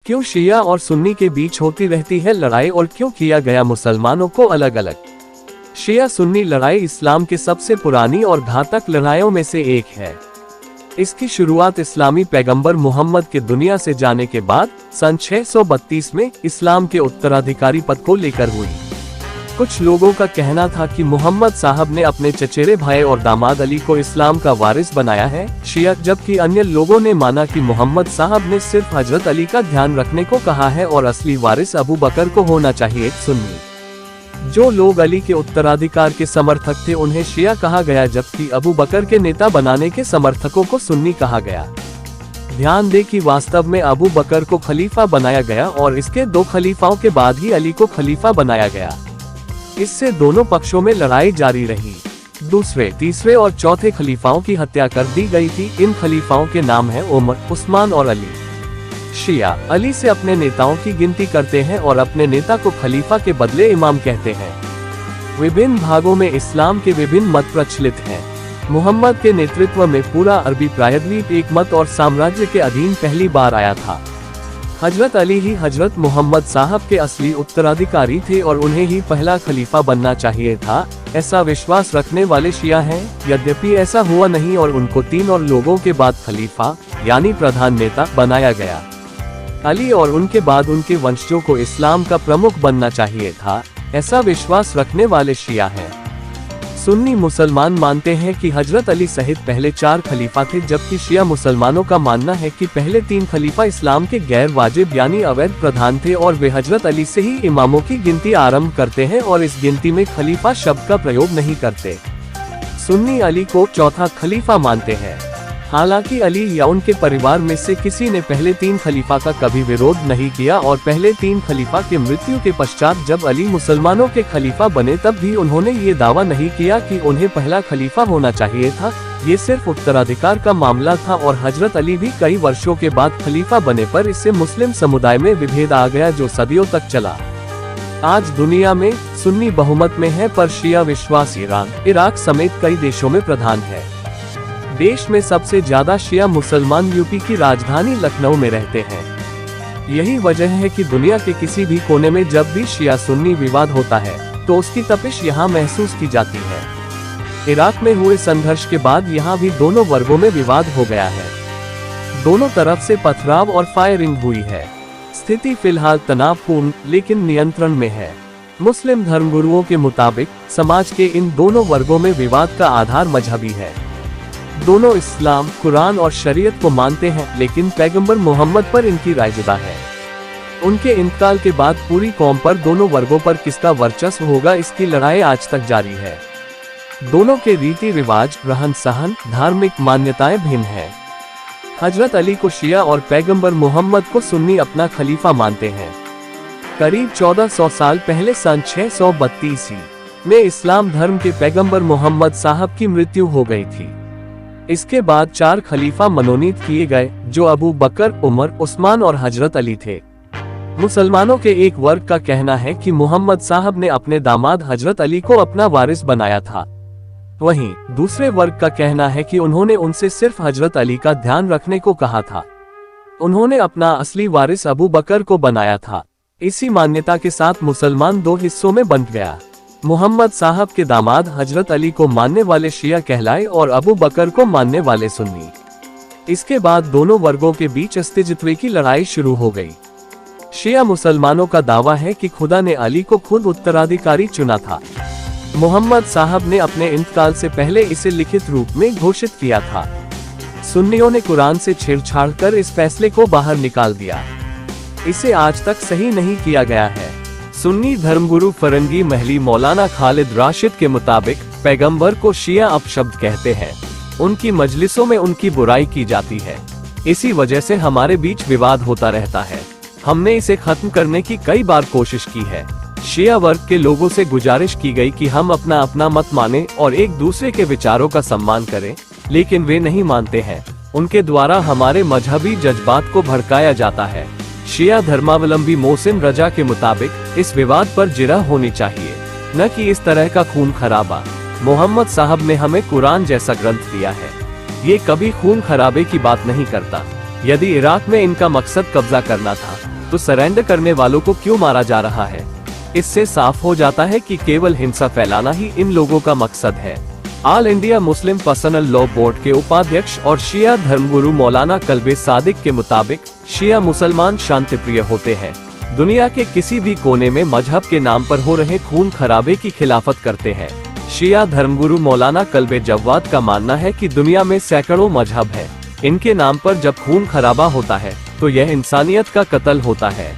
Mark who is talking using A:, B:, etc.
A: क्यों शिया और सुन्नी के बीच होती रहती है लड़ाई और क्यों किया गया मुसलमानों को अलग अलग? शिया सुन्नी लड़ाई इस्लाम की सबसे पुरानी और घातक लड़ाइयों में से एक है। इसकी शुरुआत इस्लामी पैगंबर मोहम्मद के दुनिया से जाने के बाद सन 632 में इस्लाम के उत्तराधिकारी पद को लेकर हुई। कुछ लोगों का कहना था कि मोहम्मद साहब ने अपने चचेरे भाई और दामाद अली को इस्लाम का वारिस बनाया है शिया, जबकि अन्य लोगों ने माना कि मोहम्मद साहब ने सिर्फ हजरत अली का ध्यान रखने को कहा है और असली वारिस अबू बकर को होना चाहिए। सुन्नी जो लोग अली के उत्तराधिकार के समर्थक थे उन्हें शिया कहा गया, जबकि अबू बकर के नेता बनाने के समर्थकों को सुन्नी कहा गया। ध्यान दें कि वास्तव में अबू बकर को खलीफा बनाया गया और इसके 2 खलीफाओं के बाद ही अली को खलीफा बनाया गया। इससे दोनों पक्षों में लड़ाई जारी रही। दूसरे, तीसरे और चौथे खलीफाओं की हत्या कर दी गई थी। इन खलीफाओं के नाम हैं उमर, उस्मान और अली। शिया अली से अपने नेताओं की गिनती करते हैं और अपने नेता को खलीफा के बदले इमाम कहते हैं। विभिन्न भागों में इस्लाम के विभिन्न मत प्रचलित हैं। मोहम्मद के नेतृत्व में पूरा अरबी प्रायद्वीप एक मत और साम्राज्य के अधीन पहली बार आया था। हजरत अली ही हजरत मोहम्मद साहब के असली उत्तराधिकारी थे और उन्हें ही पहला खलीफा बनना चाहिए था, ऐसा विश्वास रखने वाले शिया हैं। यद्यपि ऐसा हुआ नहीं और उनको 3 और लोगों के बाद खलीफा यानी प्रधान नेता बनाया गया। अली और उनके बाद उनके वंशजों को इस्लाम का प्रमुख बनना चाहिए था, ऐसा विश्वास रखने वाले शिया हैं। सुन्नी मुसलमान मानते हैं कि हजरत अली सहित पहले 4 खलीफा थे, जबकि शिया मुसलमानों का मानना है कि पहले 3 खलीफा इस्लाम के गैर वाजिब यानी अवैध प्रधान थे और वे हजरत अली से ही इमामों की गिनती आरंभ करते हैं और इस गिनती में खलीफा शब्द का प्रयोग नहीं करते। सुन्नी अली को चौथा खलीफा मानते हैं। हालांकि अली या उनके परिवार में से किसी ने पहले 3 खलीफा का कभी विरोध नहीं किया और पहले 3 खलीफा के मृत्यु के पश्चात जब अली मुसलमानों के खलीफा बने तब भी उन्होंने ये दावा नहीं किया कि उन्हें पहला खलीफा होना चाहिए था। ये सिर्फ उत्तराधिकार का मामला था और हजरत अली भी कई वर्षों के बाद खलीफा बने पर इससे मुस्लिम समुदाय में विभेद आ गया जो सदियों तक चला। आज दुनिया में सुन्नी बहुमत में है पर शिया विश्वास ईरान, इराक समेत कई देशों में प्रधान है। देश में सबसे ज्यादा शिया मुसलमान यूपी की राजधानी लखनऊ में रहते हैं। यही वजह है कि दुनिया के किसी भी कोने में जब भी शिया सुन्नी विवाद होता है तो उसकी तपिश यहाँ महसूस की जाती है। इराक में हुए संघर्ष के बाद यहाँ भी दोनों वर्गों में विवाद हो गया है। दोनों तरफ से पथराव और फायरिंग हुई है। स्थिति फिलहाल तनावपूर्ण लेकिन नियंत्रण में है। मुस्लिम धर्मगुरुओं के मुताबिक समाज के इन दोनों वर्गों में विवाद का आधार मजहबी है। दोनों इस्लाम, कुरान और शरीयत को मानते हैं, लेकिन पैगंबर मोहम्मद पर इनकी राय जुदा है। उनके इंतकाल के बाद पूरी कौम पर दोनों वर्गों पर किसका वर्चस्व होगा, इसकी लड़ाई आज तक जारी है। दोनों के रीति रिवाज, रहन सहन, धार्मिक मान्यताएं भिन्न हैं। हजरत अली को शिया और पैगंबर मोहम्मद को सुन्नी अपना खलीफा मानते हैं। करीब 1400 साल पहले सन 632 में इस्लाम धर्म के पैगंबर मोहम्मद साहब की मृत्यु हो गई थी। इसके बाद 4 खलीफा मनोनीत किए गए जो अबू बकर, उमर, उस्मान और हजरत अली थे। मुसलमानों के एक वर्ग का कहना है कि मोहम्मद साहब ने अपने दामाद हजरत अली को अपना वारिस बनाया था। वहीं दूसरे वर्ग का कहना है कि उन्होंने उनसे सिर्फ हजरत अली का ध्यान रखने को कहा था। उन्होंने अपना असली वारिस अबू बकर को बनाया था। इसी मान्यता के साथ मुसलमान 2 हिस्सों में बंट गया। मोहम्मद साहब के दामाद हजरत अली को मानने वाले शिया कहलाए और अबू बकर को मानने वाले सुन्नी। इसके बाद दोनों वर्गों के बीच अस्तित्व की लड़ाई शुरू हो गई। शिया मुसलमानों का दावा है कि खुदा ने अली को खुद उत्तराधिकारी चुना था। मोहम्मद साहब ने अपने इंतकाल से पहले इसे लिखित रूप में घोषित किया था। सुन्नियों ने कुरान से छेड़छाड़ कर इस फैसले को बाहर निकाल दिया। इसे आज तक सही नहीं किया गया है। सुन्नी धर्मगुरु फरंगी महली मौलाना खालिद राशिद के मुताबिक पैगंबर को शिया अपशब्द कहते हैं। उनकी मजलिसों में उनकी बुराई की जाती है। इसी वजह से हमारे बीच विवाद होता रहता है। हमने इसे खत्म करने की कई बार कोशिश की है। शिया वर्ग के लोगों से गुजारिश की गई कि हम अपना अपना मत माने और एक दूसरे के विचारों का सम्मान करें, लेकिन वे नहीं मानते हैं। उनके द्वारा हमारे मजहबी जज्बात को भड़काया जाता है। शिया धर्मावलंबी मोहसिन रजा के मुताबिक इस विवाद पर जिरह होनी चाहिए, न कि इस तरह का खून खराबा। मोहम्मद साहब ने हमें कुरान जैसा ग्रंथ दिया है। ये कभी खून खराबे की बात नहीं करता। यदि इराक में इनका मकसद कब्जा करना था तो सरेंडर करने वालों को क्यों मारा जा रहा है? इससे साफ हो जाता है कि केवल हिंसा फैलाना ही इन लोगों का मकसद है। All India Muslim personal law board के उपाध्यक्ष और शिया धर्मगुरु मौलाना कल्बे सादिक के मुताबिक शिया मुसलमान शांतिप्रिय होते हैं, दुनिया के किसी भी कोने में मजहब के नाम पर हो रहे खून खराबे की खिलाफत करते हैं। शिया धर्मगुरु मौलाना कल्बे जव्वाद का मानना है कि दुनिया में सैकड़ों मजहब है, इनके नाम पर जब खून खराबा होता है तो यह इंसानियत का कत्ल होता है।